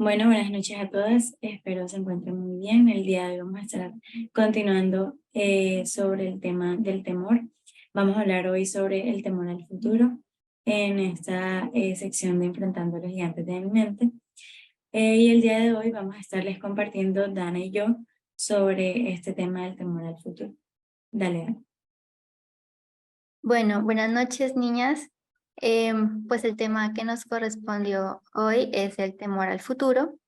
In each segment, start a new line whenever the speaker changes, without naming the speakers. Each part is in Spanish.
Bueno, buenas noches a todas. Espero se encuentren muy bien. El día de hoy vamos a estar continuando sobre el tema del temor. Vamos a hablar hoy sobre el temor al futuro en esta sección de Enfrentando a los gigantes de mi mente. Y el día de hoy vamos a estarles compartiendo, Dana y yo, sobre este tema del temor al futuro. Dale, Dana.
Bueno, buenas noches, niñas. Pues el tema que nos correspondió hoy es el temor al futuro.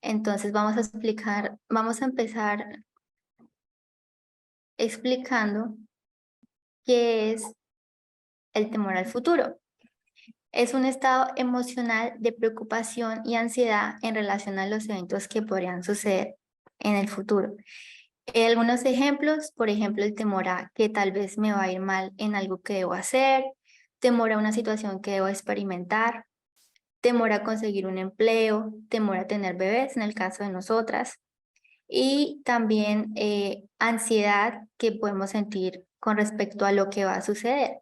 Entonces vamos a empezar explicando qué es el temor al futuro. Es un estado emocional de preocupación y ansiedad en relación a los eventos que podrían suceder en el futuro. Algunos ejemplos, por ejemplo, el temor a que tal vez me va a ir mal en algo que debo hacer, temor a una situación que debo experimentar, temor a conseguir un empleo, temor a tener bebés en el caso de nosotras, y también ansiedad que podemos sentir con respecto a lo que va a suceder.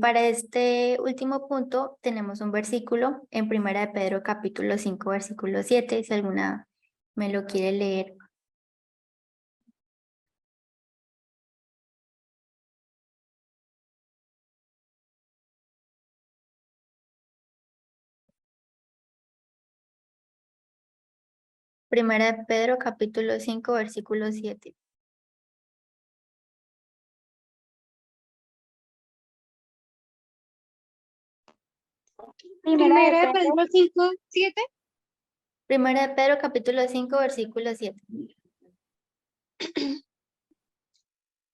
Para este último punto tenemos un versículo en Primera de Pedro capítulo 5 versículo 7, si alguna me lo quiere leer. Primera de Pedro capítulo 5 versículo 7.
Primera de Pedro 5, 7.
Primera de Pedro capítulo 5 versículo 7.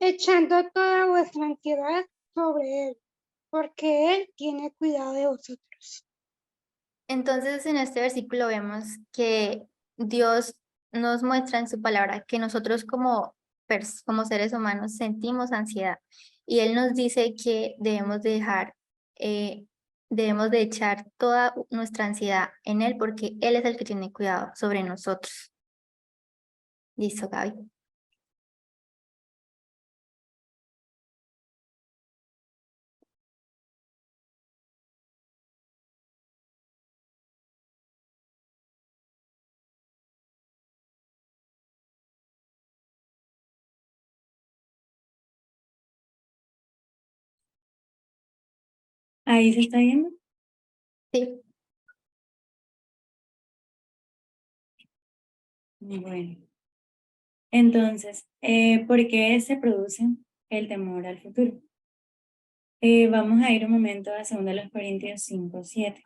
Echando toda vuestra ansiedad sobre Él, porque Él tiene cuidado de vosotros.
Entonces, en este versículo vemos que Dios nos muestra en su palabra que nosotros como seres humanos sentimos ansiedad y Él nos dice que debemos de echar toda nuestra ansiedad en Él porque Él es el que tiene cuidado sobre nosotros. Listo, Gaby.
¿Ahí se está viendo?
Sí.
Bueno. Entonces, ¿por qué se produce el temor al futuro? Vamos a ir un momento a 2 Corintios 5, 7.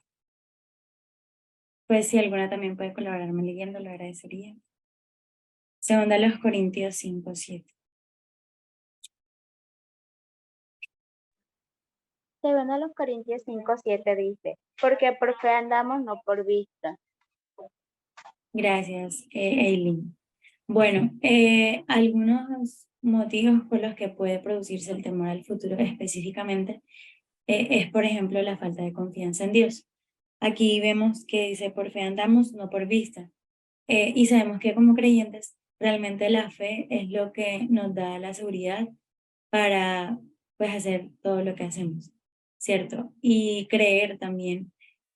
Pues si alguna también puede colaborarme leyendo, lo agradecería. 2 Corintios 5, 7.
Segundo los Corintios 5:7 dice, porque por fe andamos, no por vista.
Gracias, Eileen. Bueno, algunos motivos por los que puede producirse el temor al futuro específicamente es, por ejemplo, la falta de confianza en Dios. Aquí vemos que dice, por fe andamos, no por vista. Y sabemos que como creyentes, realmente la fe es lo que nos da la seguridad para pues hacer todo lo que hacemos, ¿cierto? Y creer también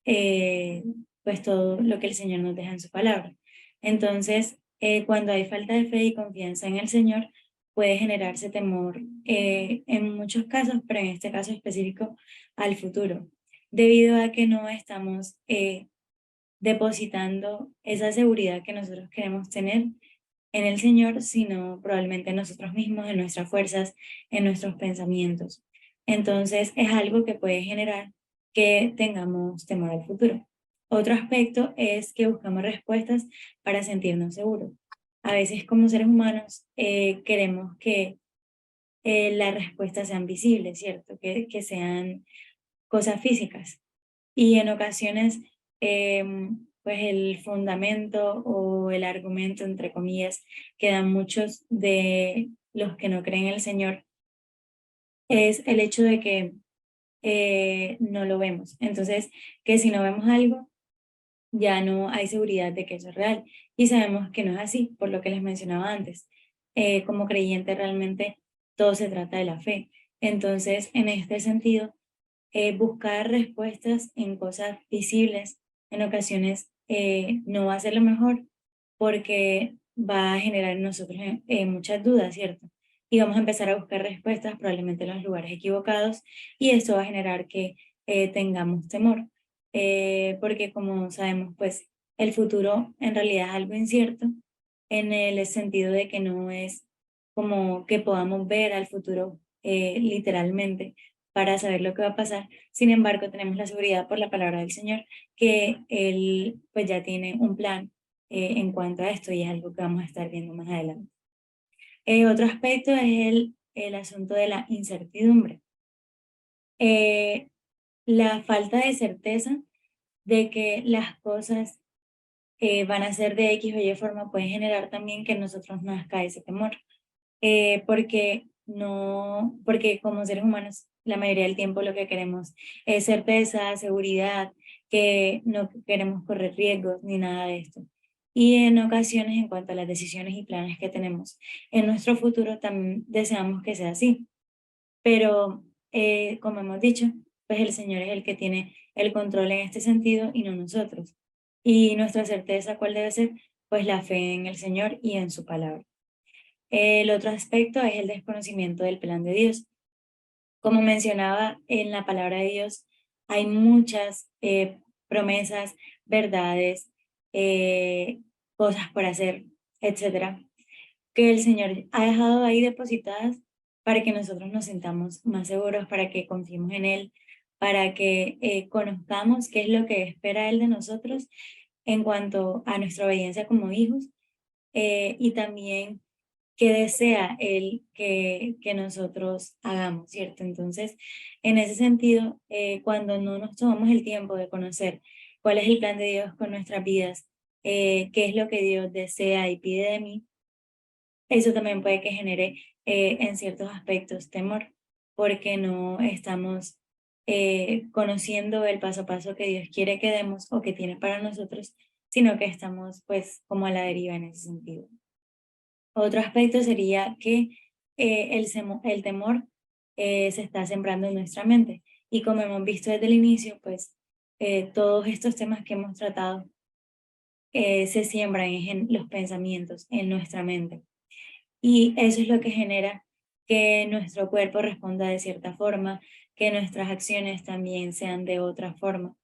eh, pues todo lo que el Señor nos deja en su palabra. Entonces, cuando hay falta de fe y confianza en el Señor, puede generarse temor en muchos casos, pero en este caso específico al futuro, debido a que no estamos depositando esa seguridad que nosotros queremos tener en el Señor, sino probablemente en nosotros mismos, en nuestras fuerzas, en nuestros pensamientos. Entonces es algo que puede generar que tengamos temor al futuro. Otro aspecto es que buscamos respuestas para sentirnos seguros. A veces como seres humanos queremos que las respuestas sean visibles, ¿cierto? Que sean cosas físicas. Y en ocasiones, pues el fundamento o el argumento, entre comillas, que dan muchos de los que no creen en el Señor, es el hecho de que no lo vemos. Entonces, que si no vemos algo, ya no hay seguridad de que eso es real. Y sabemos que no es así, por lo que les mencionaba antes. Como creyente, realmente todo se trata de la fe. Entonces, en este sentido, buscar respuestas en cosas visibles en ocasiones no va a ser lo mejor porque va a generar en nosotros muchas dudas, ¿cierto? Y vamos a empezar a buscar respuestas probablemente en los lugares equivocados y esto va a generar que tengamos temor, porque como sabemos, pues el futuro en realidad es algo incierto en el sentido de que no es como que podamos ver al futuro literalmente para saber lo que va a pasar. Sin embargo, tenemos la seguridad por la palabra del Señor que Él pues ya tiene un plan en cuanto a esto y es algo que vamos a estar viendo más adelante. Otro aspecto es el asunto de la incertidumbre. La falta de certeza de que las cosas van a ser de X o Y forma puede generar también que en nosotros nazca ese temor. Porque como seres humanos la mayoría del tiempo lo que queremos es certeza, seguridad, que no queremos correr riesgos ni nada de esto. Y en ocasiones, en cuanto a las decisiones y planes que tenemos en nuestro futuro, también deseamos que sea así. Pero, como hemos dicho, pues el Señor es el que tiene el control en este sentido y no nosotros. Y nuestra certeza, ¿cuál debe ser? Pues la fe en el Señor y en su palabra. El otro aspecto es el desconocimiento del plan de Dios. Como mencionaba, en la palabra de Dios hay muchas promesas, verdades, eh, cosas por hacer, etcétera, que el Señor ha dejado ahí depositadas para que nosotros nos sintamos más seguros, para que confiemos en Él, para que conozcamos qué es lo que espera Él de nosotros en cuanto a nuestra obediencia como hijos y también qué desea Él que nosotros hagamos, ¿cierto? Entonces, en ese sentido, cuando no nos tomamos el tiempo de conocer cuál es el plan de Dios con nuestras vidas, qué es lo que Dios desea y pide de mí, eso también puede que genere en ciertos aspectos temor, porque no estamos conociendo el paso a paso que Dios quiere que demos o que tiene para nosotros, sino que estamos pues como a la deriva en ese sentido. Otro aspecto sería que el temor se está sembrando en nuestra mente. Y como hemos visto desde el inicio, pues todos estos temas que hemos tratado se siembran en los pensamientos, en nuestra mente. Y eso es lo que genera que nuestro cuerpo responda de cierta forma, que nuestras acciones también sean de otra forma,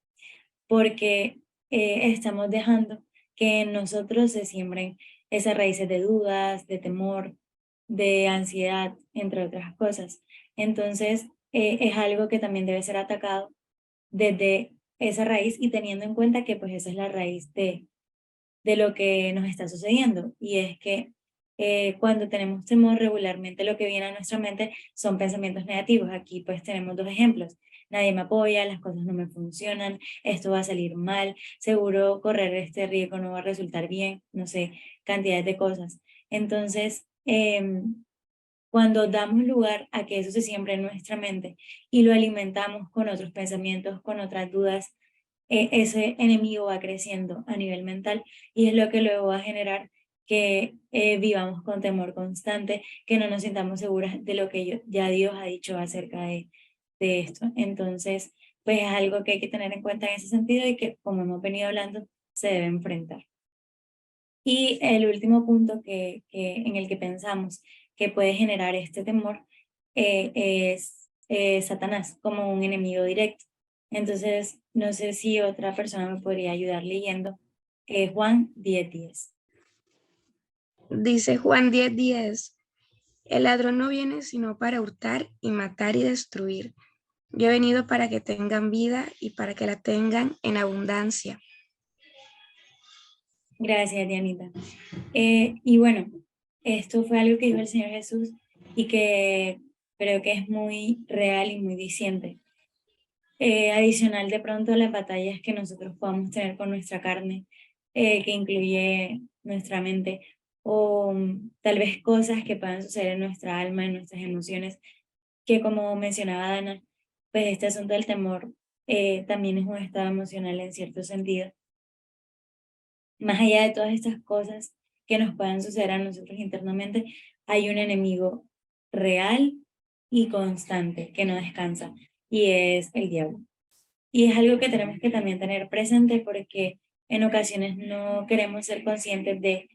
porque estamos dejando que en nosotros se siembren esas raíces de dudas, de temor, de ansiedad, entre otras cosas. Entonces, es algo que también debe ser atacado desde esa raíz y teniendo en cuenta que pues esa es la raíz de lo que nos está sucediendo. Y es que cuando tenemos temor, regularmente lo que viene a nuestra mente son pensamientos negativos. Aquí pues tenemos dos ejemplos. Nadie me apoya, las cosas no me funcionan, esto va a salir mal, seguro correr este riesgo no va a resultar bien, no sé, cantidades de cosas. Entonces, cuando damos lugar a que eso se siembre en nuestra mente y lo alimentamos con otros pensamientos, con otras dudas, ese enemigo va creciendo a nivel mental y es lo que luego va a generar que vivamos con temor constante, que no nos sintamos seguras de lo que ya Dios ha dicho acerca de esto. Entonces, pues es algo que hay que tener en cuenta en ese sentido y que, como hemos venido hablando, se debe enfrentar. Y el último punto en el que pensamos que puede generar este temor es Satanás como un enemigo directo. Entonces, no sé si otra persona me podría ayudar leyendo Juan 10:10.
Dice Juan 10:10, el ladrón no viene sino para hurtar y matar y destruir. Yo he venido para que tengan vida y para que la tengan en abundancia.
Gracias, Dianita. Y bueno, esto fue algo que dijo el Señor Jesús y que creo que es muy real y muy diciente. Adicional de pronto a las batallas que nosotros podamos tener con nuestra carne, que incluye nuestra mente, o tal vez cosas que puedan suceder en nuestra alma, en nuestras emociones, que como mencionaba Dana, pues este asunto del temor también es un estado emocional en cierto sentido. Más allá de todas estas cosas que nos puedan suceder a nosotros internamente, hay un enemigo real y constante que no descansa, y es el diablo. Y es algo que tenemos que también tener presente porque en ocasiones no queremos ser conscientes de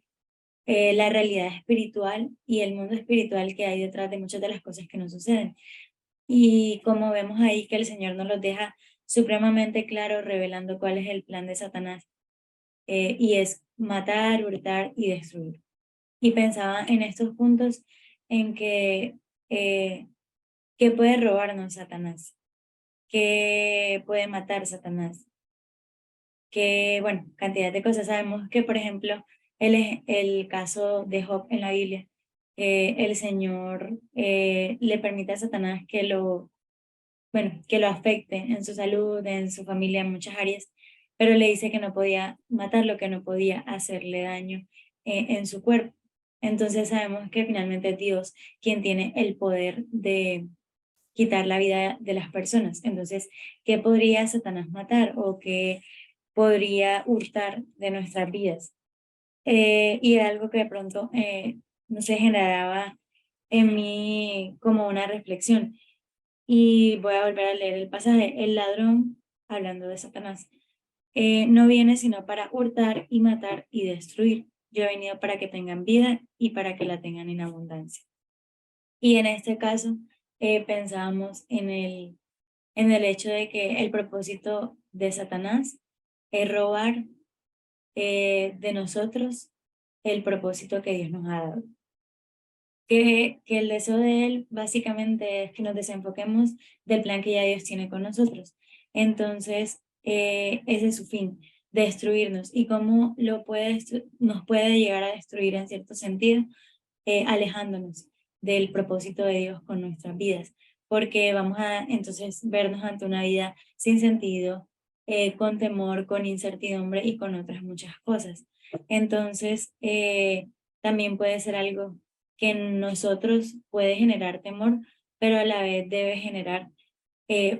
la realidad espiritual y el mundo espiritual que hay detrás de muchas de las cosas que nos suceden. Y como vemos ahí que el Señor nos los deja supremamente claro, revelando cuál es el plan de Satanás, y es matar, hurtar y destruir. Y pensaba en estos puntos en que, ¿qué puede robarnos Satanás? ¿Qué puede matar Satanás? Que, bueno, cantidad de cosas. Sabemos que, por ejemplo, el caso de Job en la Biblia, el Señor le permite a Satanás bueno, que lo afecte en su salud, en su familia, en muchas áreas, pero le dice que no podía matarlo, que no podía hacerle daño en su cuerpo. Entonces sabemos que finalmente es Dios quien tiene el poder de quitar la vida de las personas. Entonces, ¿qué podría Satanás matar o qué podría hurtar de nuestras vidas? Y era algo que de pronto no se generaba en mí como una reflexión. Y voy a volver a leer el pasaje. El ladrón, hablando de Satanás, no viene sino para hurtar y matar y destruir. Yo he venido para que tengan vida y para que la tengan en abundancia. Y en este caso, pensábamos en el hecho de que el propósito de Satanás es robar de nosotros el propósito que Dios nos ha dado. Que el deseo de Él básicamente es que nos desenfoquemos del plan que ya Dios tiene con nosotros. Entonces, ese es su fin, destruirnos. ¿Y cómo nos puede llegar a destruir en cierto sentido? Alejándonos del propósito de Dios con nuestras vidas, porque vamos a entonces vernos ante una vida sin sentido, con temor, con incertidumbre y con otras muchas cosas. Entonces, también puede ser algo que en nosotros puede generar temor, pero a la vez debe generar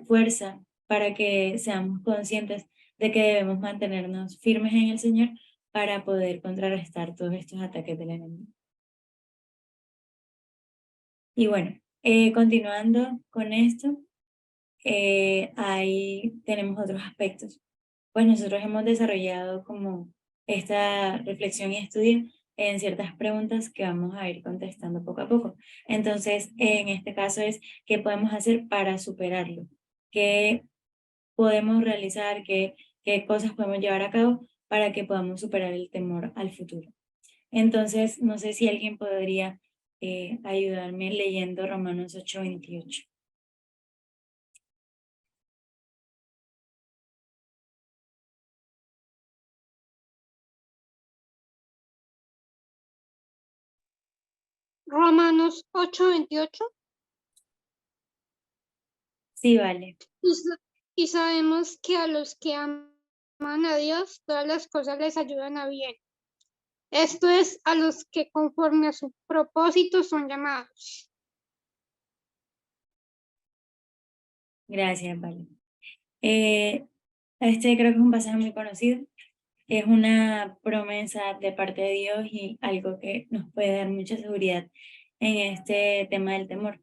fuerza para que seamos conscientes de que debemos mantenernos firmes en el Señor para poder contrarrestar todos estos ataques del enemigo. Y bueno, continuando con esto, ahí tenemos otros aspectos. Pues nosotros hemos desarrollado como esta reflexión y estudio en ciertas preguntas que vamos a ir contestando poco a poco. Entonces, en este caso es, ¿qué podemos hacer para superarlo? ¿Qué podemos realizar? ¿Qué cosas podemos llevar a cabo para que podamos superar el temor al futuro? Entonces, no sé si alguien podría ayudarme leyendo Romanos 8:28.
Romanos 8:28.
Sí, vale.
Y sabemos que a los que aman a Dios, todas las cosas les ayudan a bien. Esto es a los que conforme a su propósito son llamados.
Gracias, vale. Este creo que es un pasaje muy conocido. Es una promesa de parte de Dios y algo que nos puede dar mucha seguridad en este tema del temor.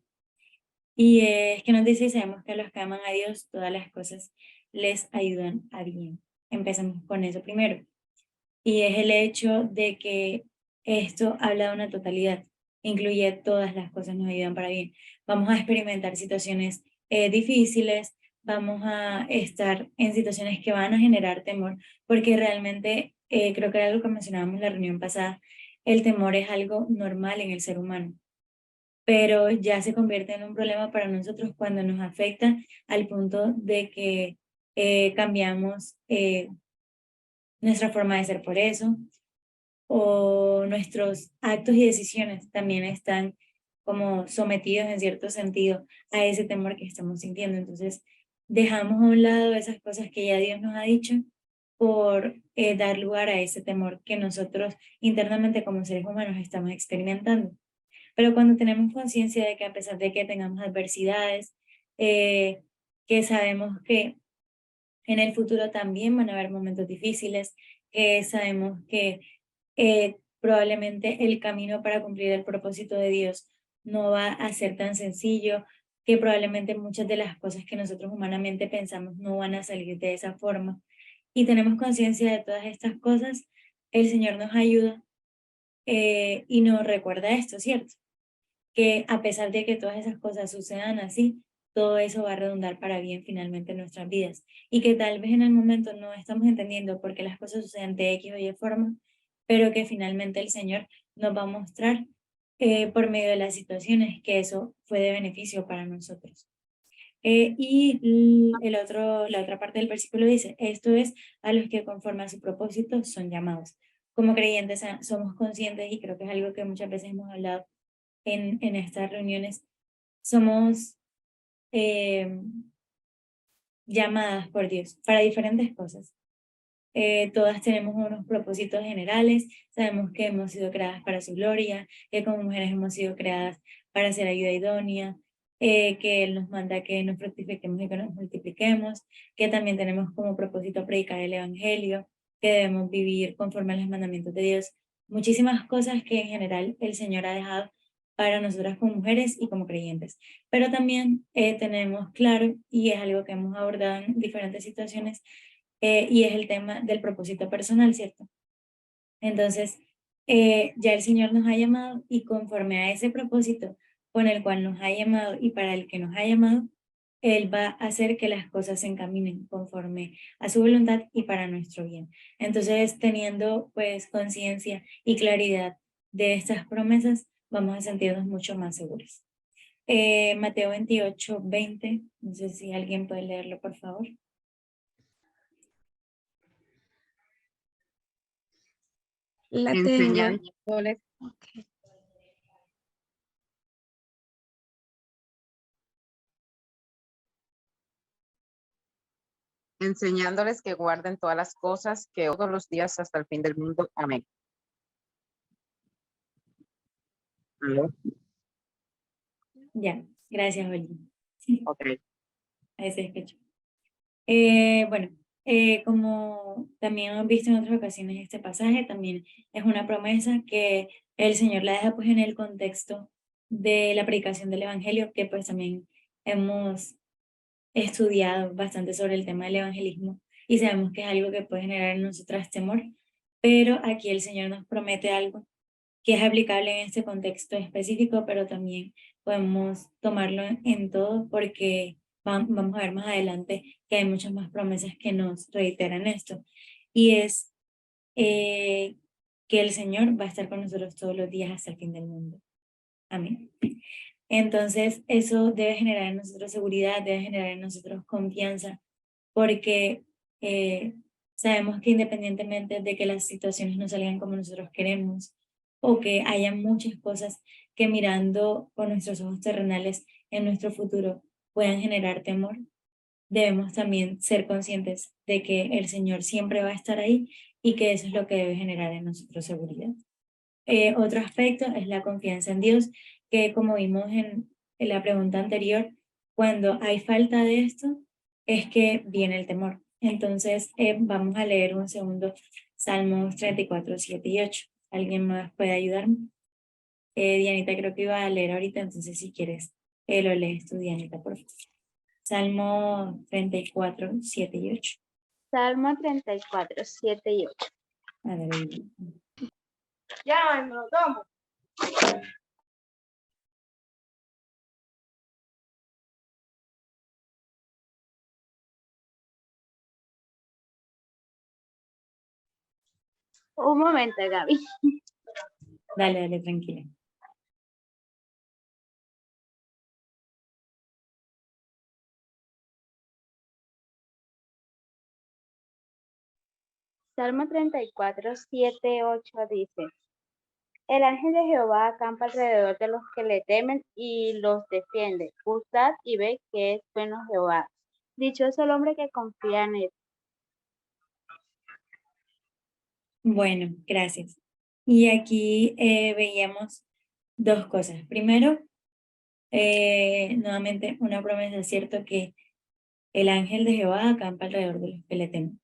Y es que nos dice, y sabemos que a los que aman a Dios, todas las cosas les ayudan a bien. Empezamos con eso primero. Y es el hecho de que esto habla de una totalidad, incluye todas las cosas nos ayudan para bien. Vamos a experimentar situaciones difíciles, vamos a estar en situaciones que van a generar temor, porque realmente creo que era algo que mencionábamos en la reunión pasada, el temor es algo normal en el ser humano, pero ya se convierte en un problema para nosotros cuando nos afecta al punto de que cambiamos nuestra forma de ser por eso, o nuestros actos y decisiones también están como sometidos en cierto sentido a ese temor que estamos sintiendo. Entonces, dejamos a un lado esas cosas que ya Dios nos ha dicho por dar lugar a ese temor que nosotros internamente como seres humanos estamos experimentando. Pero cuando tenemos conciencia de que a pesar de que tengamos adversidades, que sabemos que en el futuro también van a haber momentos difíciles, que sabemos que probablemente el camino para cumplir el propósito de Dios no va a ser tan sencillo, que probablemente muchas de las cosas que nosotros humanamente pensamos no van a salir de esa forma. y tenemos conciencia de todas estas cosas, el Señor nos ayuda y nos recuerda esto, ¿cierto? Que a pesar de que todas esas cosas sucedan así, todo eso va a redundar para bien finalmente en nuestras vidas. Y que tal vez en el momento no estamos entendiendo por qué las cosas suceden de X o Y forma, pero que finalmente el Señor nos va a mostrar por medio de las situaciones que eso fue de beneficio para nosotros. La otra parte del versículo dice, esto es a los que conforme a su propósito son llamados. Como creyentes somos conscientes, y creo que es algo que muchas veces hemos hablado en estas reuniones, somos llamadas por Dios para diferentes cosas. Todas tenemos unos propósitos generales, sabemos que hemos sido creadas para su gloria, que como mujeres hemos sido creadas para ser ayuda idónea, que Él nos manda que nos fructifiquemos y que nos multipliquemos, que también tenemos como propósito predicar el Evangelio, que debemos vivir conforme a los mandamientos de Dios. Muchísimas cosas que en general el Señor ha dejado para nosotras como mujeres y como creyentes. Pero también tenemos claro, y es algo que hemos abordado en diferentes situaciones, y es el tema del propósito personal, ¿cierto? Entonces, ya el Señor nos ha llamado y conforme a ese propósito con el cual nos ha llamado y para el que nos ha llamado, Él va a hacer que las cosas se encaminen conforme a su voluntad y para nuestro bien. Entonces, teniendo pues conciencia y claridad de estas promesas, vamos a sentirnos mucho más seguros. Mateo 28:20, no sé si alguien puede leerlo, por favor.
La tengo.
Enseñándoles,
Ok.
enseñándoles que guarden todas las cosas que todos los días hasta el fin del mundo. Amén. ¿Aló?
Ya, gracias, Oli.
Ok.
Ahí se escucha. Bueno, como también hemos visto en otras ocasiones este pasaje, también es una promesa que el Señor la deja pues en el contexto de la predicación del Evangelio, que pues también hemos estudiado bastante sobre el tema del evangelismo y sabemos que es algo que puede generar en nosotras temor, pero aquí el Señor nos promete algo que es aplicable en este contexto específico, pero también podemos tomarlo en todo porque vamos a ver más adelante que hay muchas más promesas que nos reiteran esto. Y es que el Señor va a estar con nosotros todos los días hasta el fin del mundo. Amén. Entonces, eso debe generar en nosotros seguridad, debe generar en nosotros confianza, porque sabemos que independientemente de que las situaciones no salgan como nosotros queremos, o que haya muchas cosas que mirando con nuestros ojos terrenales en nuestro futuro puedan generar temor, debemos también ser conscientes de que el Señor siempre va a estar ahí y que eso es lo que debe generar en nosotros seguridad. Otro aspecto es la confianza en Dios, que como vimos en la pregunta anterior, cuando hay falta de esto, es que viene el temor. Entonces, vamos a leer un segundo Salmos 34, 7 y 8. ¿Alguien más puede ayudarme? Dianita creo que iba a leer ahorita, entonces si quieres, lo lees tú, Dianita, por favor. Salmo 34, 7 y 8.
Salmo 34, 7 y 8.
A ver,
Ya, me lo tomo. Un momento, Gaby.
dale, tranquila.
Salmo 34, 7, 8 dice, el ángel de Jehová acampa alrededor de los que le temen y los defiende. Gustad y ve que es bueno Jehová. Dichoso el hombre que confía en él.
Bueno, gracias. Y aquí veíamos dos cosas. Primero, nuevamente una promesa, ¿cierto? Que el ángel de Jehová acampa alrededor de los que le temen.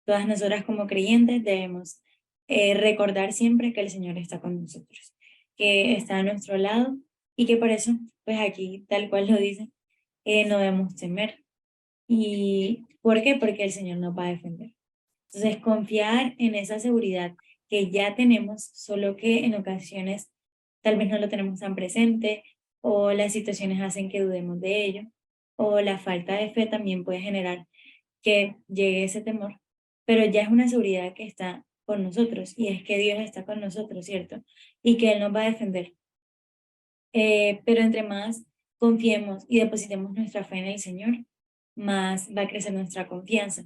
Todas nosotras como creyentes debemos recordar siempre que el Señor está con nosotros, que está a nuestro lado y que por eso, pues aquí, tal cual lo dice, no debemos temer. ¿Y por qué? Porque el Señor nos va a defender. Entonces, confiar en esa seguridad que ya tenemos, solo que en ocasiones tal vez no lo tenemos tan presente, o las situaciones hacen que dudemos de ello, o la falta de fe también puede generar que llegue ese temor, pero ya es una seguridad que está con nosotros, y es que Dios está con nosotros, ¿cierto? Y que Él nos va a defender. Pero entre más confiemos y depositemos nuestra fe en el Señor, más va a crecer nuestra confianza.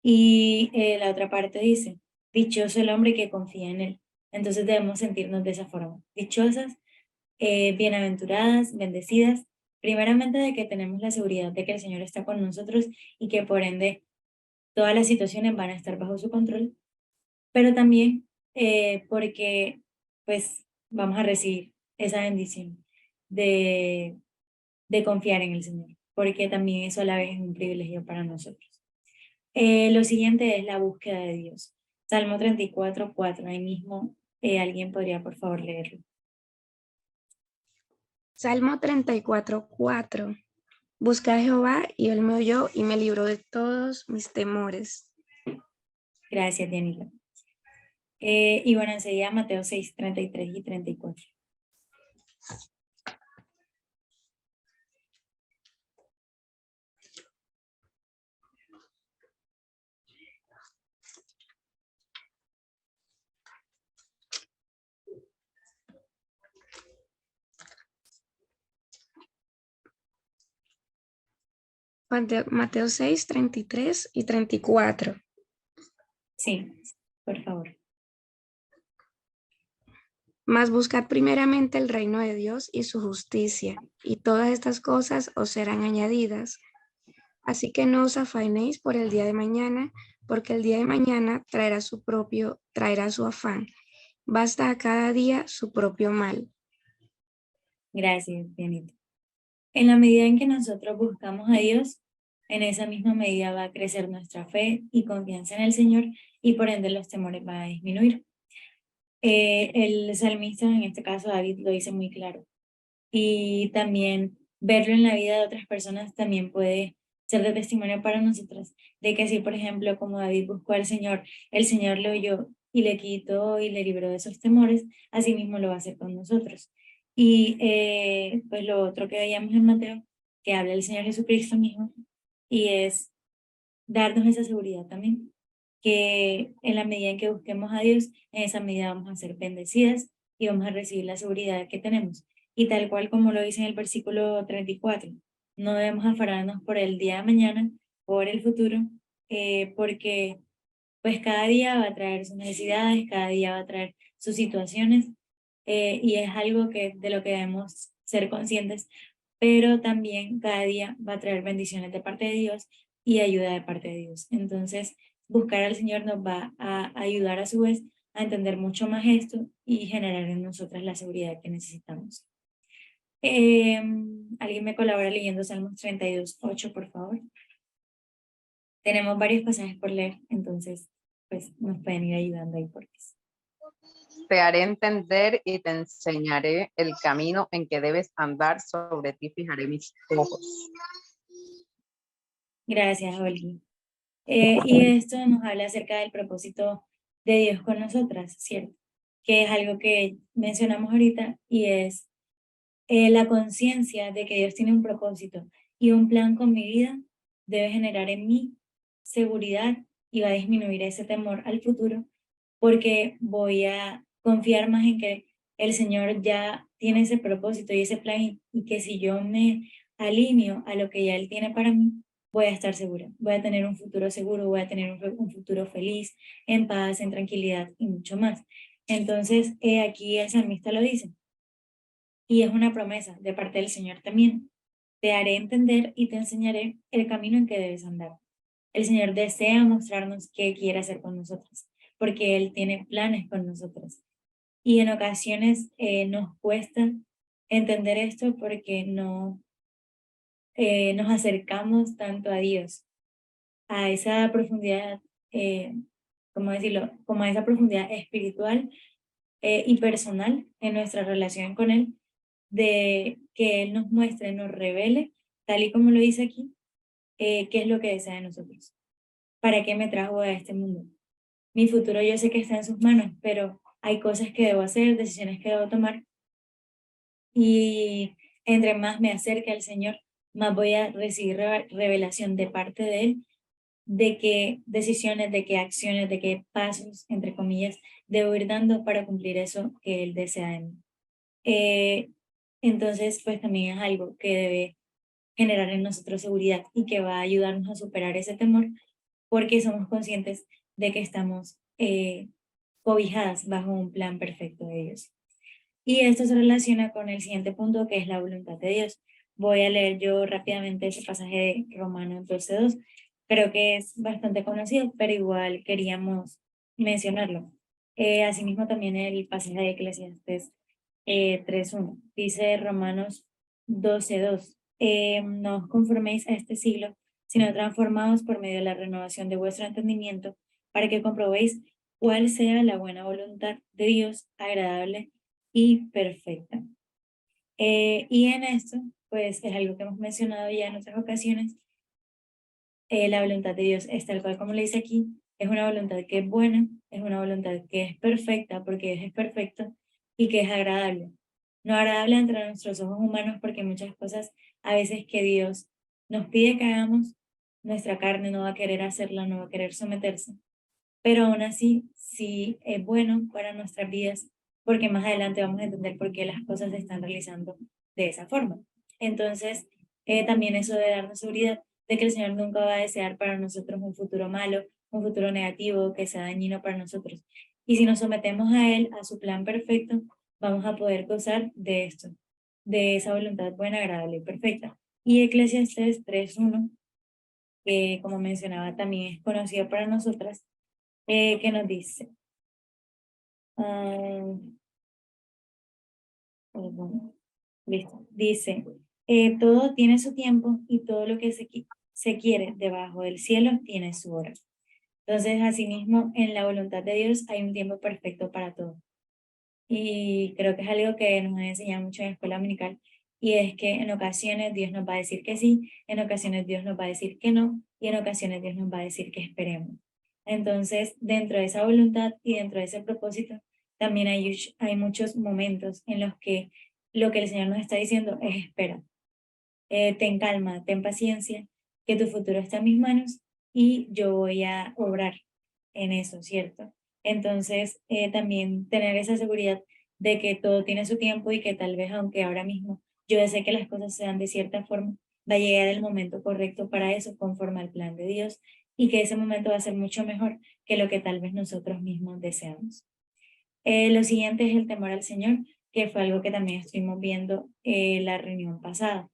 Y la otra parte dice, dichoso el hombre que confía en Él. Entonces debemos sentirnos de esa forma, dichosas, bienaventuradas, bendecidas, primeramente de que tenemos la seguridad de que el Señor está con nosotros y que por ende todas las situaciones van a estar bajo su control, pero también porque pues vamos a recibir esa bendición de, de confiar en el Señor, porque también eso a la vez es un privilegio para nosotros. Lo siguiente es la búsqueda de Dios. Salmo 34:4, ahí mismo alguien podría por favor leerlo.
Salmo 34:4. Busqué a Jehová y él me oyó y me libró de todos mis temores.
Gracias, Dianita. Y bueno, enseguida Mateo 6:33 y 34.
Mateo 6:33 y 34.
Sí, por favor.
Mas buscad primeramente el reino de Dios y su justicia, y todas estas cosas os serán añadidas. Así que no os afainéis por el día de mañana, porque el día de mañana traerá su afán. Basta a cada día su propio mal.
Gracias, Dianita. En la medida en que nosotros buscamos a Dios, en esa misma medida va a crecer nuestra fe y confianza en el Señor, y por ende los temores van a disminuir. El salmista, en este caso David, lo dice muy claro. Y también verlo en la vida de otras personas también puede ser de testimonio para nosotros, de que así, por ejemplo, como David buscó al Señor, el Señor le oyó y le quitó y le libró de esos temores, así mismo lo va a hacer con nosotros. Y pues lo otro que veíamos en Mateo, que habla el Señor Jesucristo mismo, y es darnos esa seguridad también, que en la medida en que busquemos a Dios, en esa medida vamos a ser bendecidas y vamos a recibir la seguridad que tenemos. Y tal cual como lo dice en el versículo 34, no debemos afanarnos por el día de mañana, por el futuro, porque pues cada día va a traer sus necesidades, cada día va a traer sus situaciones, y es algo que, de lo que debemos ser conscientes, pero también cada día va a traer bendiciones de parte de Dios y ayuda de parte de Dios. Entonces, buscar al Señor nos va a ayudar a su vez a entender mucho más esto y generar en nosotras la seguridad que necesitamos. ¿Alguien me colabora leyendo Salmos 32:8, por favor? Tenemos varios pasajes por leer, entonces pues nos pueden ir ayudando ahí por eso.
Te haré entender y te enseñaré el camino en que debes andar, sobre ti fijaré mis ojos.
Gracias, Olgi. Y esto nos habla acerca del propósito de Dios con nosotras, ¿cierto? Que es algo que mencionamos ahorita, y es la conciencia de que Dios tiene un propósito y un plan con mi vida debe generar en mí seguridad y va a disminuir ese temor al futuro, porque voy a confiar más en que el Señor ya tiene ese propósito y ese plan, y que si yo me alineo a lo que ya Él tiene para mí, voy a estar segura, voy a tener un futuro seguro, voy a tener un futuro feliz, en paz, en tranquilidad y mucho más. Entonces, aquí el salmista lo dice, y es una promesa de parte del Señor también. Te haré entender y te enseñaré el camino en que debes andar. El Señor desea mostrarnos qué quiere hacer con nosotros, porque Él tiene planes con nosotros. Y en ocasiones nos cuesta entender esto porque no nos acercamos tanto a Dios, a esa profundidad, ¿cómo decirlo? Como a esa profundidad espiritual y personal en nuestra relación con Él, de que Él nos muestre, nos revele, tal y como lo dice aquí, qué es lo que desea de nosotros. ¿Para qué me trajo a este mundo? mi futuro yo sé que está en sus manos, pero hay cosas que debo hacer, decisiones que debo tomar, y entre más me acerque al Señor, más voy a recibir revelación de parte de Él, de qué decisiones, de qué acciones, de qué pasos, entre comillas, debo ir dando para cumplir eso que Él desea de mí. Entonces, pues también es algo que debe generar en nosotros seguridad y que va a ayudarnos a superar ese temor, porque somos conscientes de que estamos cobijadas bajo un plan perfecto de Dios. Y esto se relaciona con el siguiente punto, que es la voluntad de Dios. Voy a leer yo rápidamente ese pasaje de Romanos 12:2. Creo que es bastante conocido, pero igual queríamos mencionarlo. Asimismo, también el pasaje de Eclesiastes 3:1. Dice Romanos 12:2. No os conforméis a este siglo, sino transformados por medio de la renovación de vuestro entendimiento, para que comprobéis cuál sea la buena voluntad de Dios, agradable y perfecta. Y en esto, pues es algo que hemos mencionado ya en otras ocasiones. La voluntad de Dios es tal cual como le dice aquí, es una voluntad que es buena, es una voluntad que es perfecta porque es perfecto y que es agradable. No agradable entre nuestros ojos humanos porque muchas cosas a veces que Dios nos pide que hagamos, nuestra carne no va a querer hacerla, no va a querer someterse, pero aún así sí es bueno para nuestras vidas porque más adelante vamos a entender por qué las cosas se están realizando de esa forma. Entonces, también eso de darnos seguridad de que el Señor nunca va a desear para nosotros un futuro malo, un futuro negativo, que sea dañino para nosotros. Y si nos sometemos a Él, a su plan perfecto, vamos a poder gozar de esto, de esa voluntad buena, agradable y perfecta. Y Eclesiastes 3:1, que como mencionaba también es conocido para nosotras, que nos dice, ah, perdón, listo, dice, todo tiene su tiempo y todo lo que se quiere debajo del cielo tiene su hora. Entonces, asimismo, en la voluntad de Dios hay un tiempo perfecto para todo. Y creo que es algo que nos han enseñado mucho en la escuela dominical, y es que en ocasiones Dios nos va a decir que sí, en ocasiones Dios nos va a decir que no, y en ocasiones Dios nos va a decir que esperemos. Entonces, dentro de esa voluntad y dentro de ese propósito, también hay muchos momentos en los que lo que el Señor nos está diciendo es espera. Ten calma, ten paciencia, que tu futuro está en mis manos y yo voy a obrar en eso, ¿cierto? Entonces, también tener esa seguridad de que todo tiene su tiempo y que tal vez, aunque ahora mismo yo deseo que las cosas se dan de cierta forma, va a llegar el momento correcto para eso, conforme al plan de Dios, y que ese momento va a ser mucho mejor que lo que tal vez nosotros mismos deseamos. Lo siguiente es el temor al Señor, que fue algo que también estuvimos viendo la reunión pasada.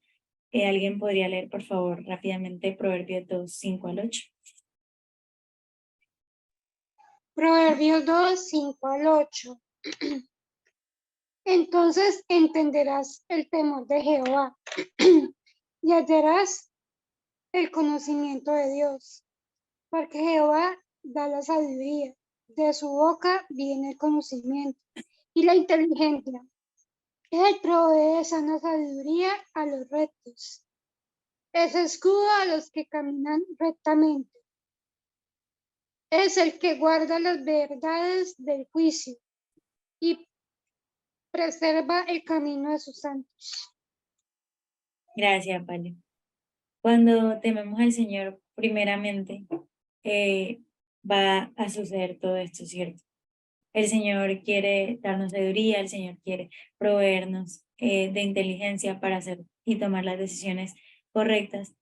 ¿Alguien podría leer, por favor, rápidamente Proverbios 2:5-8?
Proverbios 2:5-8. Entonces entenderás el temor de Jehová y hallarás el conocimiento de Dios, porque Jehová da la sabiduría, de su boca viene el conocimiento y la inteligencia. Él provee sana sabiduría a los rectos, es escudo a los que caminan rectamente. Es el que guarda las verdades del juicio y preserva el camino de sus santos.
Gracias, Vale. Cuando tememos al Señor, primeramente, va a suceder todo esto, ¿cierto? El Señor quiere darnos sabiduría, el Señor quiere proveernos de inteligencia para hacer y tomar las decisiones correctas,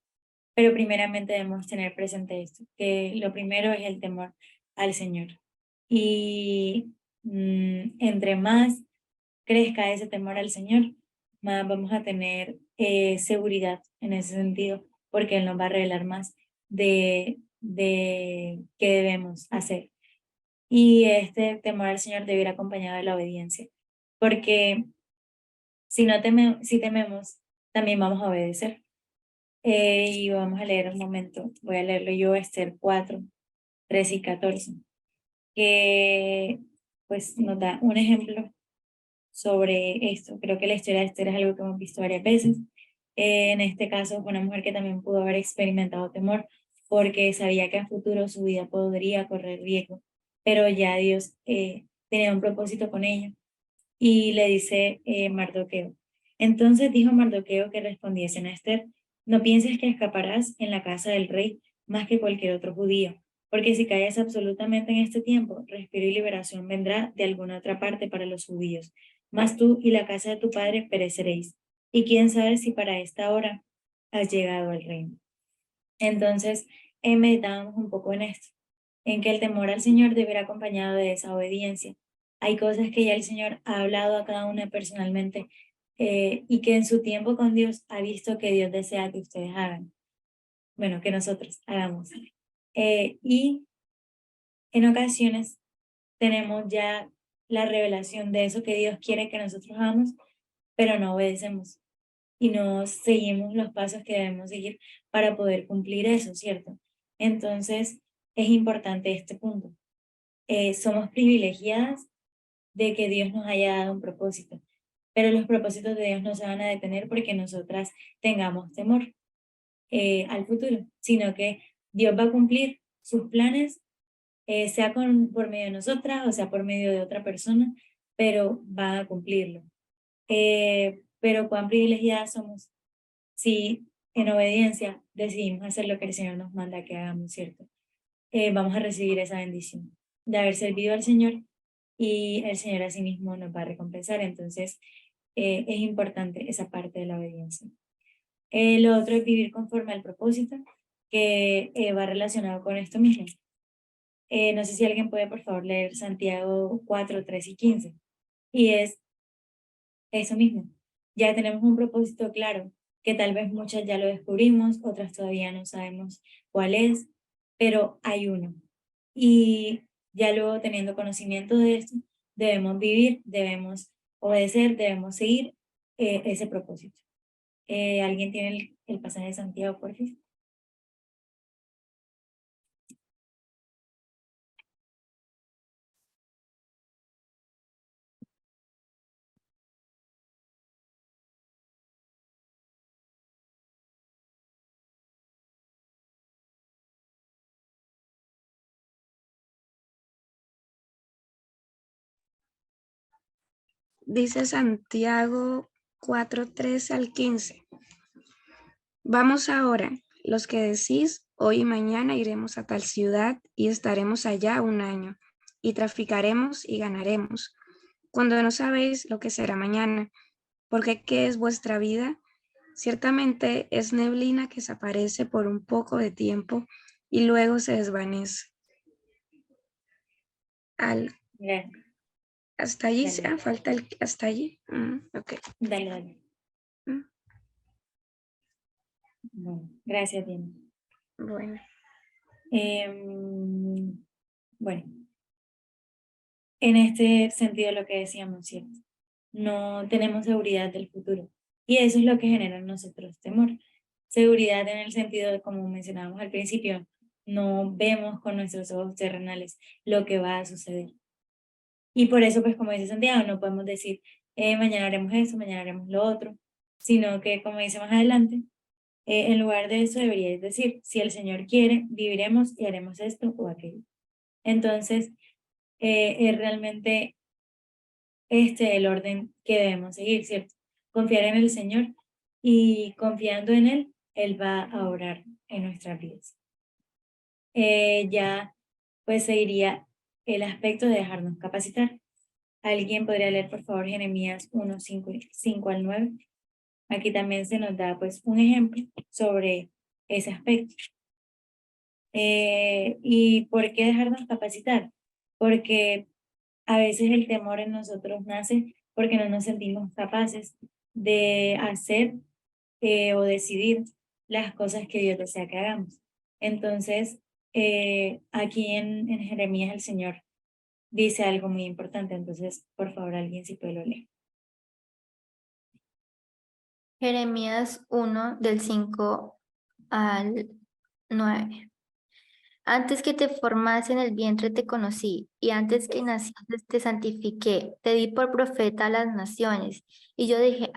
pero primeramente debemos tener presente esto, que lo primero es el temor al Señor. Y entre más crezca ese temor al Señor, más vamos a tener seguridad en ese sentido, porque Él nos va a revelar más de qué debemos hacer. Y este temor al Señor debe ir acompañado de la obediencia, porque si tememos, también vamos a obedecer. Y vamos a leer un momento, voy a leerlo yo, Esther 4:13-14, que pues nos da un ejemplo sobre esto. Creo que la historia de Esther es algo que hemos visto varias veces. En este caso, fue una mujer que también pudo haber experimentado temor porque sabía que a futuro su vida podría correr riesgo. pero ya Dios tenía un propósito con ello. Y le dice Mardoqueo. Entonces dijo Mardoqueo que respondiesen a Esther: no pienses que escaparás en la casa del rey más que cualquier otro judío, porque si callas absolutamente en este tiempo, respiro y liberación vendrá de alguna otra parte para los judíos. Mas tú y la casa de tu padre pereceréis. Y quién sabe si para esta hora has llegado al reino. Entonces, meditábamos un poco en esto, en que el temor al Señor debe ir acompañado de esa obediencia. Hay cosas que ya el Señor ha hablado a cada una personalmente y que en su tiempo con Dios ha visto que Dios desea que ustedes hagan. Bueno, que nosotros hagamos. Y en ocasiones tenemos ya la revelación de eso que Dios quiere que nosotros hagamos, pero no obedecemos y no seguimos los pasos que debemos seguir para poder cumplir eso, ¿cierto? Entonces, es importante este punto. Somos privilegiadas de que Dios nos haya dado un propósito, pero los propósitos de Dios no se van a detener porque nosotras tengamos temor al futuro, sino que Dios va a cumplir sus planes, sea por medio de nosotras o sea por medio de otra persona, pero va a cumplirlo. Pero cuán privilegiadas somos si en obediencia decidimos hacer lo que el Señor nos manda que hagamos, ¿cierto? Vamos a recibir esa bendición de haber servido al Señor y el Señor asimismo nos va a recompensar. Entonces, es importante esa parte de la obediencia. Lo otro es vivir conforme al propósito, que va relacionado con esto mismo. No sé si alguien puede, por favor, leer Santiago 4, 3 y 15. Y es eso mismo. Ya tenemos un propósito claro, que tal vez muchas ya lo descubrimos, otras todavía no sabemos cuál es, pero hay uno. Y ya luego teniendo conocimiento de esto, debemos vivir, debemos obedecer, debemos seguir ese propósito. ¿Alguien tiene el pasaje de Santiago, por favor?
Dice Santiago 4:13 al 15. Vamos ahora, los que decís, hoy y mañana iremos a tal ciudad y estaremos allá un año, y traficaremos y ganaremos, cuando no sabéis lo que será mañana, porque ¿qué es vuestra vida? Ciertamente es neblina que se aparece por un poco de tiempo y luego se desvanece.
Dale,
Hasta allí,
dale,
falta el hasta allí. Ok.
dale.
Mm,
Bueno, gracias, Diana.
Bueno,
Bueno, en este sentido lo que decíamos, ¿cierto? No tenemos seguridad del futuro. Y eso es lo que genera en nosotros temor. Seguridad en el sentido de, como mencionábamos al principio, no vemos con nuestros ojos terrenales lo que va a suceder. Y por eso, pues como dice Santiago, no podemos decir, mañana haremos esto, mañana haremos lo otro, sino que, como dice más adelante, en lugar de eso deberíais decir, si el Señor quiere, viviremos y haremos esto o aquello. Entonces, es realmente el orden que debemos seguir, ¿cierto? Confiar en el Señor y confiando en Él, Él va a orar en nuestras vidas. Ya pues seguiría el aspecto de dejarnos capacitar. ¿Alguien podría leer, por favor, Jeremías 1, 5 al 9? Aquí también se nos da pues un ejemplo sobre ese aspecto. ¿Y por qué dejarnos capacitar? Porque a veces el temor en nosotros nace porque no nos sentimos capaces de hacer o decidir las cosas que Dios desea que hagamos. Entonces, aquí en Jeremías el Señor dice algo muy importante, entonces, por favor, alguien si puede lo leer.
Jeremías 1 del 5 al 9. Antes que te formase en el vientre te conocí, y antes que nacieses te santifiqué, te di por profeta a las naciones. Y yo dije,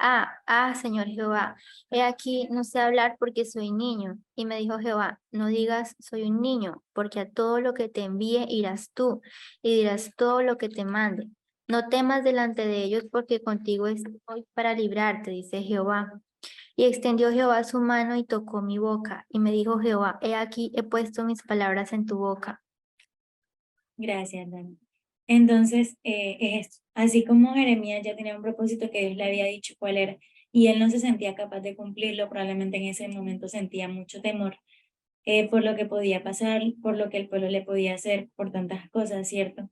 Señor Jehová, he aquí, no sé hablar porque soy niño. Y me dijo Jehová, no digas soy un niño, porque a todo lo que te envíe irás tú, y dirás todo lo que te mande. No temas delante de ellos, porque contigo estoy para librarte, dice Jehová. Y extendió Jehová su mano y tocó mi boca. Y me dijo Jehová, he aquí, he puesto mis palabras en tu boca.
Gracias, Dani. Entonces, es esto. Así como Jeremías ya tenía un propósito que Dios le había dicho cuál era, y él no se sentía capaz de cumplirlo, probablemente en ese momento sentía mucho temor por lo que podía pasar, por lo que el pueblo le podía hacer, por tantas cosas, ¿cierto?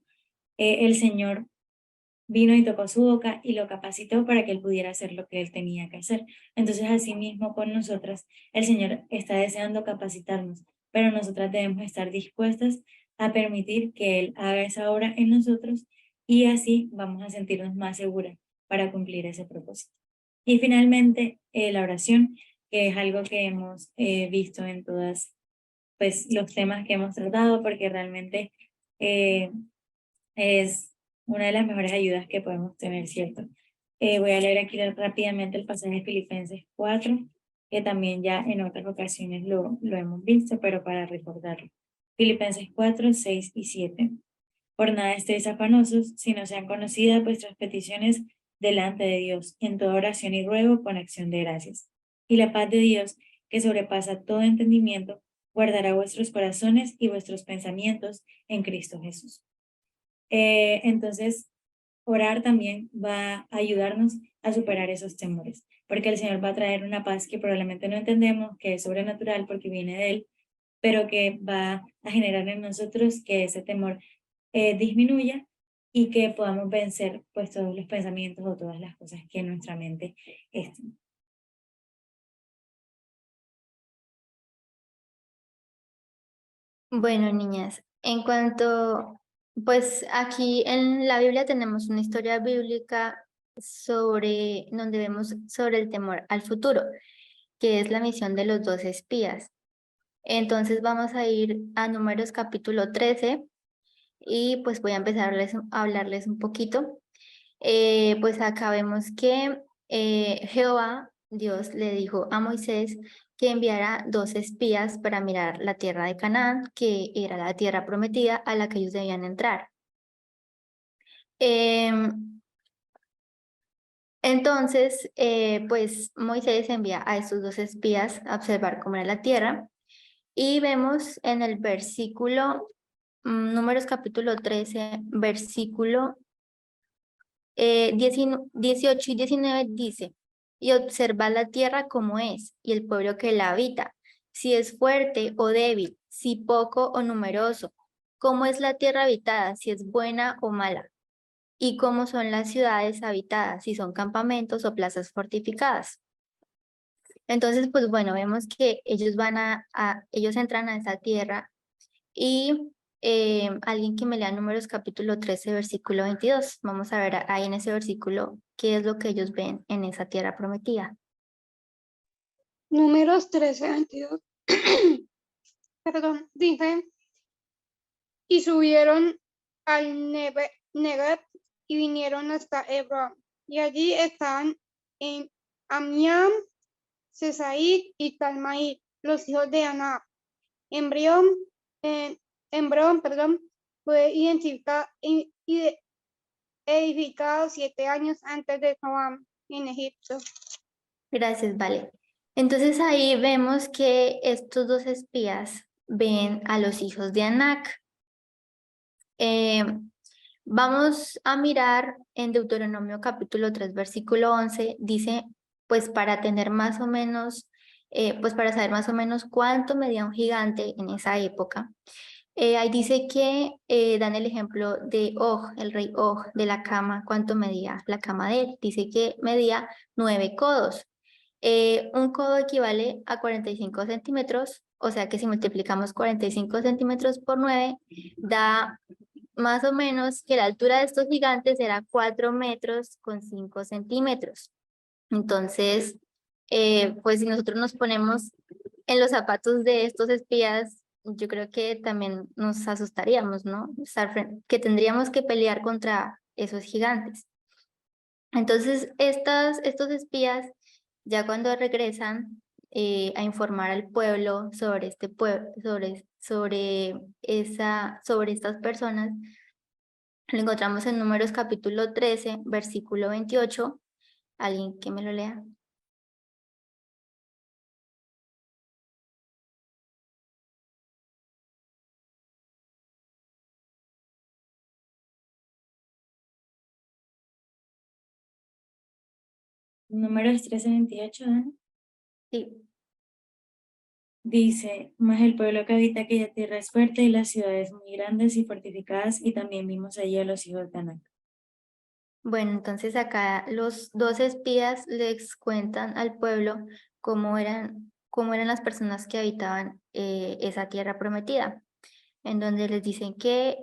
El Señor vino y tocó su boca y lo capacitó para que él pudiera hacer lo que él tenía que hacer. Entonces, así mismo con nosotras, el Señor está deseando capacitarnos, pero nosotras debemos estar dispuestas a permitir que Él haga esa obra en nosotros y así vamos a sentirnos más seguras para cumplir ese propósito. Y finalmente, la oración, que es algo que hemos visto en todas pues, los temas que hemos tratado, porque realmente es una de las mejores ayudas que podemos tener, ¿cierto? Voy a leer aquí rápidamente el pasaje de Filipenses 4, que también ya en otras ocasiones lo hemos visto, pero para recordarlo. Filipenses 4, 6 y 7. Por nada estéis afanosos, sino sean conocidas vuestras peticiones delante de Dios, en toda oración y ruego con acción de gracias. Y la paz de Dios, que sobrepasa todo entendimiento, guardará vuestros corazones y vuestros pensamientos en Cristo Jesús. Entonces, orar también va a ayudarnos a superar esos temores, porque el Señor va a traer una paz que probablemente no entendemos, que es sobrenatural porque viene de Él, pero que va a generar en nosotros que ese temor disminuya y que podamos vencer pues todos los pensamientos o todas las cosas que en nuestra mente estén.
Bueno, niñas, en cuanto, pues aquí en la Biblia tenemos una historia bíblica sobre, donde vemos sobre el temor al futuro, que es la misión de los 12 espías. Entonces vamos a ir a Números capítulo 13 y pues voy a empezar a hablarles un poquito. Pues acá vemos que Jehová, Dios, le dijo a Moisés que enviara 2 espías para mirar la tierra de Canaán, que era la tierra prometida a la que ellos debían entrar. Entonces, pues Moisés envía a estos 2 espías a observar cómo era la tierra y vemos en el versículo, Números capítulo 13, versículo 18 y 19 dice, y observad la tierra como es, y el pueblo que la habita, si es fuerte o débil, si poco o numeroso, cómo es la tierra habitada, si es buena o mala, y cómo son las ciudades habitadas, si son campamentos o plazas fortificadas. Entonces, pues bueno, vemos que ellos ellos entran a esa tierra y alguien que me lea Números capítulo 13, versículo 22. Vamos a ver ahí en ese versículo qué es lo que ellos ven en esa tierra prometida.
Números 13, 22. Perdón, dice, y subieron al Negev y vinieron hasta Hebrón. Y allí estaban en Amiam, Sesaí y Talmaí, los hijos de Aná. Embrión, fue edificado 7 años antes de Zoán en Egipto.
Gracias, Vale. Entonces ahí vemos que estos 2 espías ven a los hijos de Anac. Vamos a mirar en Deuteronomio capítulo 3, versículo 11, dice, pues para tener más o menos, pues para saber más o menos cuánto medía un gigante en esa época. Ahí dice que dan el ejemplo de Og, el rey Og, de la cama, cuánto medía la cama de él. Dice que medía 9 codos. Un codo equivale a 45 centímetros, o sea que si multiplicamos 45 centímetros por 9, da más o menos que la altura de estos gigantes era 4 metros con 5 centímetros. Entonces, pues si nosotros nos ponemos en los zapatos de estos espías, yo creo que también nos asustaríamos, ¿no? Que tendríamos que pelear contra esos gigantes. Entonces, estos espías, ya cuando regresan a informar al pueblo sobre este pueblo, sobre estas personas, lo encontramos en Números capítulo 13, versículo 28. ¿Alguien que me lo lea?
Números 13:28, Dana.
Sí.
Dice, mas el pueblo que habita aquella tierra es fuerte y las ciudades muy grandes y fortificadas, y también vimos allí a los hijos de Anac.
Bueno, entonces acá los dos espías les cuentan al pueblo cómo eran las personas que habitaban esa tierra prometida, en donde les dicen que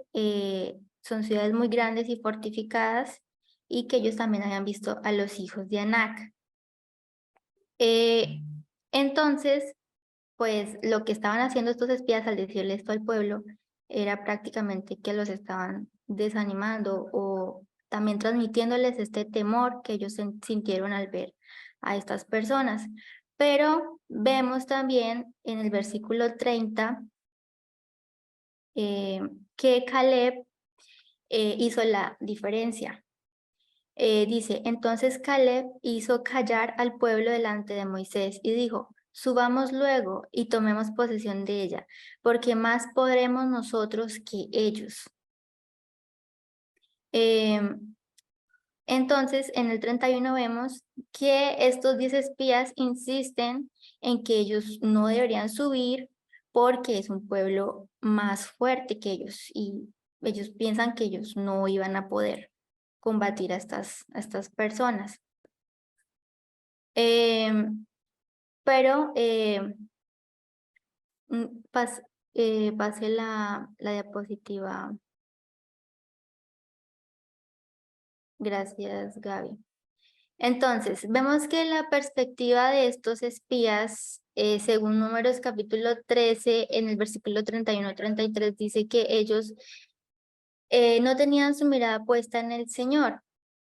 son ciudades muy grandes y fortificadas y que ellos también habían visto a los hijos de Anac. Entonces, pues lo que estaban haciendo estos espías al decirle esto al pueblo era prácticamente que los estaban desanimando o también transmitiéndoles este temor que ellos sintieron al ver a estas personas. Pero vemos también en el versículo 30 que Caleb hizo la diferencia. Dice, entonces Caleb hizo callar al pueblo delante de Moisés y dijo, subamos luego y tomemos posesión de ella, porque más podremos nosotros que ellos. Entonces, en el 31 vemos que estos 10 espías insisten en que ellos no deberían subir porque es un pueblo más fuerte que ellos y ellos piensan que ellos no iban a poder combatir a estas personas. Pero pase la diapositiva. Gracias, Gaby. Entonces, vemos que la perspectiva de estos espías, según Números capítulo 13, en el versículo 31-33, dice que ellos no tenían su mirada puesta en el Señor,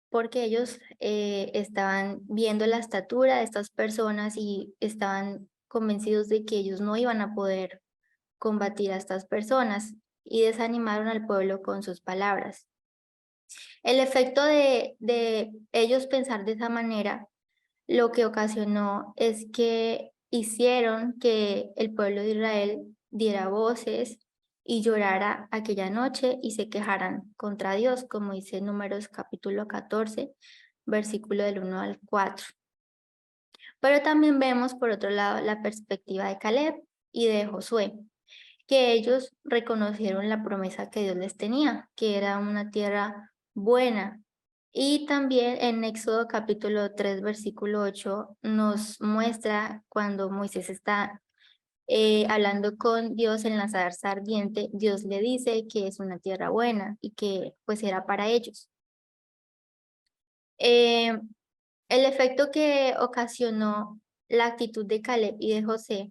porque ellos estaban viendo la estatura de estas personas y estaban convencidos de que ellos no iban a poder combatir a estas personas y desanimaron al pueblo con sus palabras. El efecto de ellos pensar de esa manera lo que ocasionó es que hicieron que el pueblo de Israel diera voces y llorara aquella noche y se quejaran contra Dios, como dice Números capítulo 14, versículo del 1 al 4. Pero también vemos por otro lado la perspectiva de Caleb y de Josué, que ellos reconocieron la promesa que Dios les tenía, que era una tierra buena. Y también en Éxodo capítulo 3, versículo 8, nos muestra cuando Moisés está hablando con Dios en la zarza ardiente, Dios le dice que es una tierra buena y que pues era para ellos. El efecto que ocasionó la actitud de Caleb y de José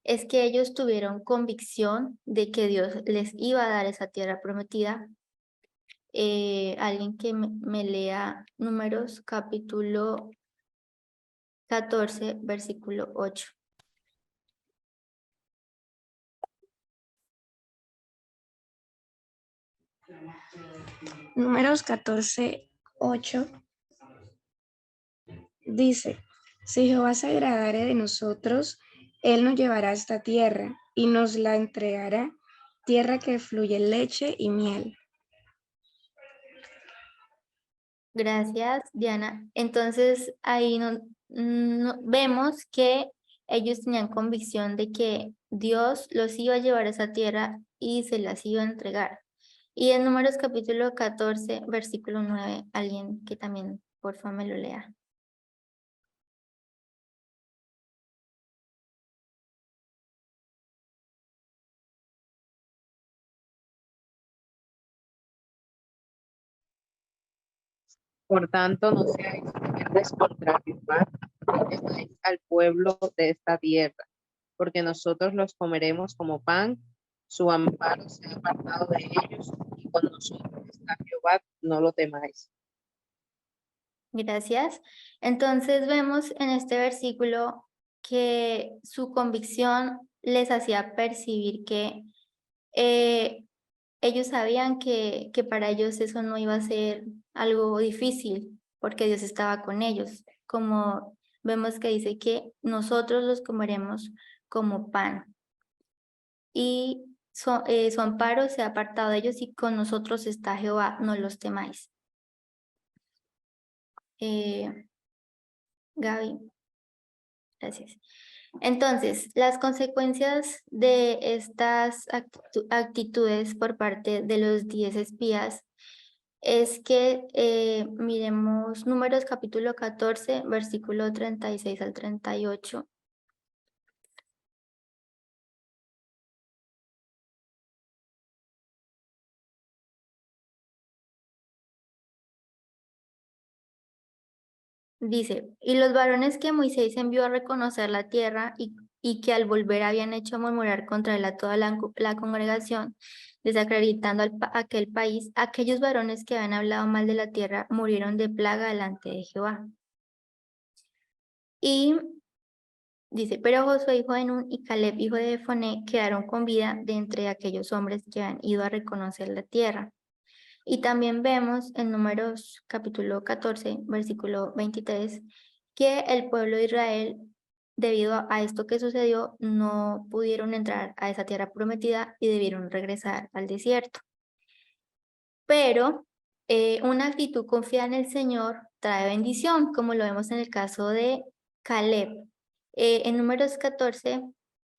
es que ellos tuvieron convicción de que Dios les iba a dar esa tierra prometida. Alguien que me lea Números capítulo 14, versículo 8.
Números 14, 8 dice, si Jehová se agradare de nosotros, Él nos llevará a esta tierra y nos la entregará, tierra que fluye leche y miel.
Gracias, Diana. Entonces, ahí vemos que ellos tenían convicción de que Dios los iba a llevar a esa tierra y se las iba a entregar. Y en Números capítulo 14, versículo 9, alguien que también, por favor, me lo lea.
Por tanto, no seáis rebeldes contra Jehová, no temáis al pueblo de esta tierra, porque nosotros los comeremos como pan, su amparo se ha apartado de ellos, y con nosotros está Jehová, no lo temáis.
Gracias. Entonces vemos en este versículo que su convicción les hacía percibir que ellos sabían que para ellos eso no iba a ser algo difícil, porque Dios estaba con ellos. Como vemos que dice que nosotros los comeremos como pan. Y su amparo se ha apartado de ellos y con nosotros está Jehová, no los temáis. Gaby, gracias. Entonces, las consecuencias de estas actitudes por parte de los 10 espías es que miremos Números capítulo 14, versículo 36 al 38. Dice, y los varones que Moisés envió a reconocer la tierra y que al volver habían hecho murmurar contra él a toda la congregación, desacreditando aquel país, aquellos varones que habían hablado mal de la tierra murieron de plaga delante de Jehová. Y dice, pero Josué hijo de Nun y Caleb hijo de Jefoné quedaron con vida de entre aquellos hombres que han ido a reconocer la tierra. Y también vemos en Números capítulo 14, versículo 23, que el pueblo de Israel, debido a esto que sucedió, no pudieron entrar a esa tierra prometida y debieron regresar al desierto. Pero una actitud confiada en el Señor trae bendición, como lo vemos en el caso de Caleb. En Números 14,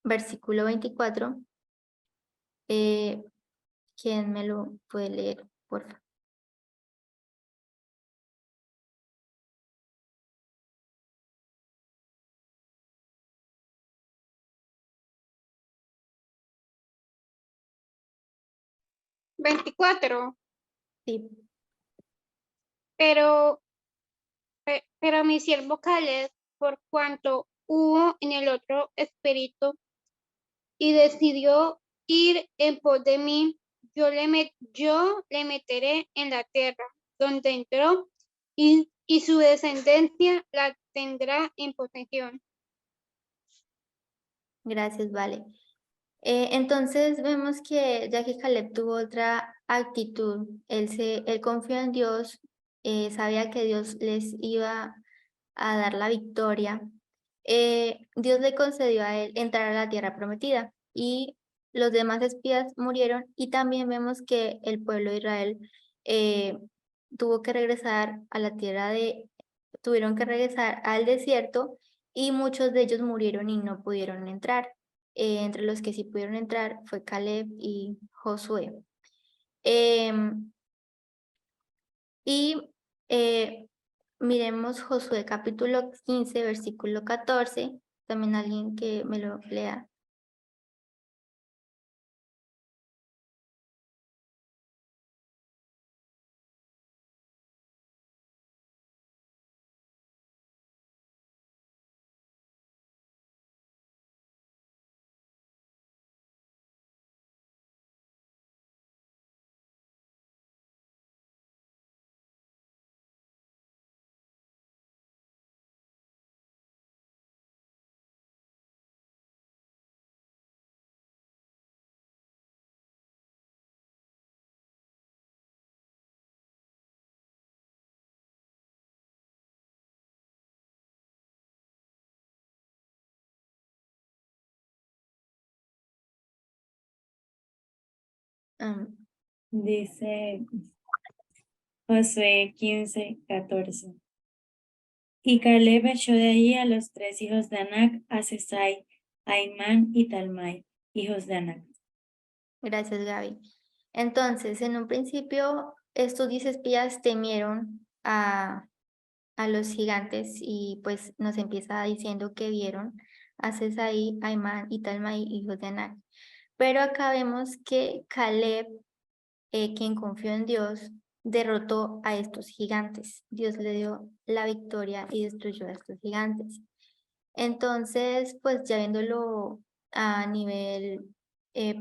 versículo 24, ¿quién me lo puede leer, por favor?
¿24?
Sí.
Pero mi siervo Caleb, por cuanto hubo en el otro espíritu y decidió ir en pos de mí, yo le meteré en la tierra donde entró y su descendencia la tendrá en posesión.
Gracias, vale. Entonces vemos que ya que Caleb tuvo otra actitud, él confió en Dios, sabía que Dios les iba a dar la victoria. Dios le concedió a él entrar a la tierra prometida y los demás espías murieron, y también vemos que el pueblo de Israel tuvo que regresar a la tuvieron que regresar al desierto, y muchos de ellos murieron y no pudieron entrar. Entre los que sí pudieron entrar fue Caleb y Josué. Y miremos Josué capítulo 15, versículo 14. También alguien que me lo lea.
Dice Josué 15, 14. Y Caleb echó de allí a los 3 hijos de Anac, a Sesai, a Imán y Talmai, hijos de Anac.
Gracias, Gaby. Entonces, en un principio, estos 10 espías temieron a los gigantes, y pues nos empieza diciendo que vieron a Sesai, a Imán y Talmai, hijos de Anac. Pero acá vemos que Caleb, quien confió en Dios, derrotó a estos gigantes. Dios le dio la victoria y destruyó a estos gigantes. Entonces, pues ya viéndolo a nivel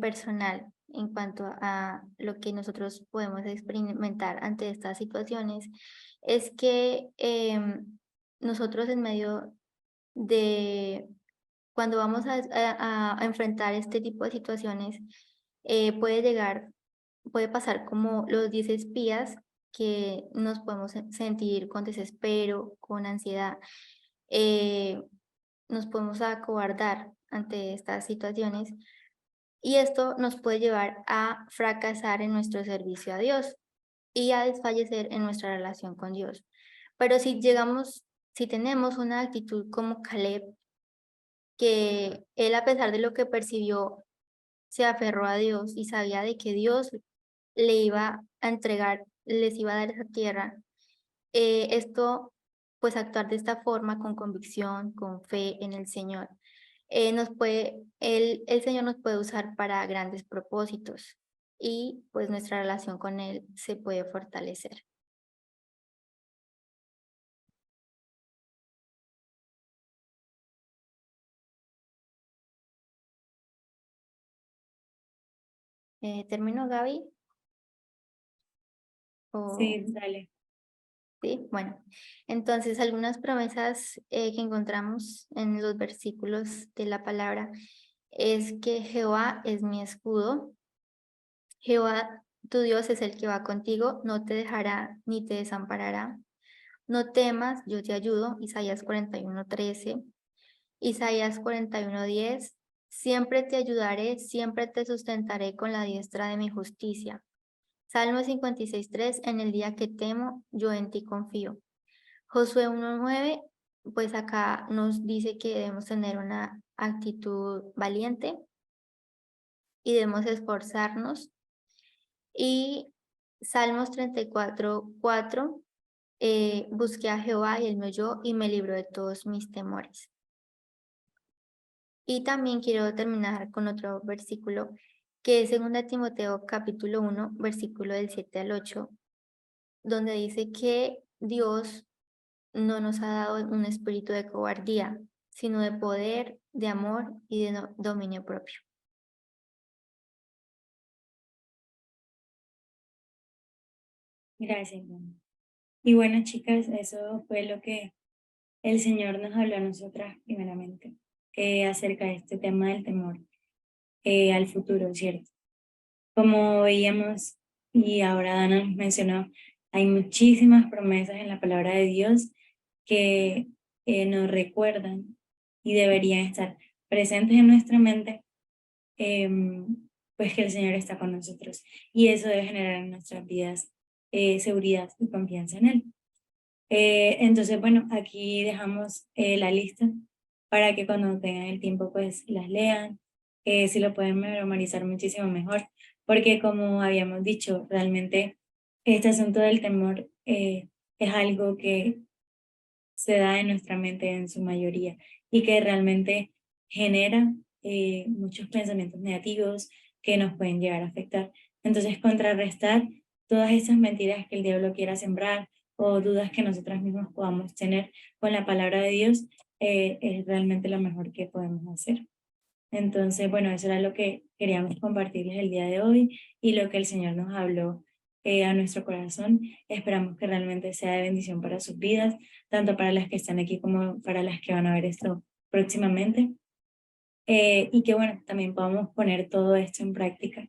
personal en cuanto a lo que nosotros podemos experimentar ante estas situaciones, es que nosotros en medio de cuando vamos a enfrentar este tipo de situaciones, puede pasar como los 10 espías, que nos podemos sentir con desespero, con ansiedad, eh, nos podemos acobardar ante estas situaciones y esto nos puede llevar a fracasar en nuestro servicio a Dios y a desfallecer en nuestra relación con Dios. Pero si tenemos una actitud como Caleb, que él, a pesar de lo que percibió, se aferró a Dios y sabía de que Dios le iba a entregar, les iba a dar esa tierra, esto, pues actuar de esta forma con convicción, con fe en el Señor, el Señor nos puede usar para grandes propósitos y pues nuestra relación con Él se puede fortalecer. ¿Terminó, Gaby?
Sí, dale.
Sí, bueno, entonces algunas promesas que encontramos en los versículos de la palabra es que Jehová es mi escudo, Jehová tu Dios es el que va contigo, no te dejará ni te desamparará. No temas, yo te ayudo, Isaías 41:13, Isaías 41:10, siempre te ayudaré, siempre te sustentaré con la diestra de mi justicia. Salmo 56:3, en el día que temo, yo en ti confío. Josué 1:9, pues acá nos dice que debemos tener una actitud valiente y debemos esforzarnos. Y Salmos 34:4, busqué a Jehová y él me oyó y me libró de todos mis temores. Y también quiero terminar con otro versículo que es 2 Timoteo capítulo 1, versículo del 7 al 8, donde dice que Dios no nos ha dado un espíritu de cobardía, sino de poder, de amor y de dominio propio.
Gracias, Mami. Y bueno, chicas, eso fue lo que el Señor nos habló a nosotras primeramente, acerca de este tema del temor al futuro, ¿cierto? Como veíamos y ahora Dana nos mencionó, hay muchísimas promesas en la palabra de Dios que nos recuerdan y deberían estar presentes en nuestra mente, pues que el Señor está con nosotros. Y eso debe generar en nuestras vidas seguridad y confianza en Él. Entonces, bueno, aquí dejamos la lista para que cuando tengan el tiempo, pues las lean. Si lo pueden memorizar muchísimo mejor, porque como habíamos dicho, realmente este asunto del temor es algo que se da en nuestra mente en su mayoría y que realmente genera muchos pensamientos negativos que nos pueden llegar a afectar. Entonces, contrarrestar todas esas mentiras que el diablo quiera sembrar o dudas que nosotras mismas podamos tener con la palabra de Dios es realmente lo mejor que podemos hacer. Entonces, bueno, eso era lo que queríamos compartirles el día de hoy y lo que el Señor nos habló a nuestro corazón. Esperamos que realmente sea de bendición para sus vidas, tanto para las que están aquí como para las que van a ver esto próximamente. Y que bueno, también podamos poner todo esto en práctica,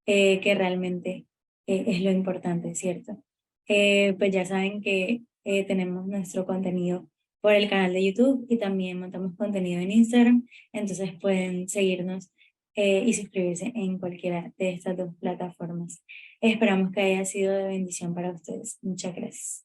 que realmente es lo importante, ¿cierto? Pues ya saben que tenemos nuestro contenido por el canal de YouTube y también montamos contenido en Instagram, entonces pueden seguirnos y suscribirse en cualquiera de estas dos plataformas. Esperamos que haya sido de bendición para ustedes. Muchas gracias.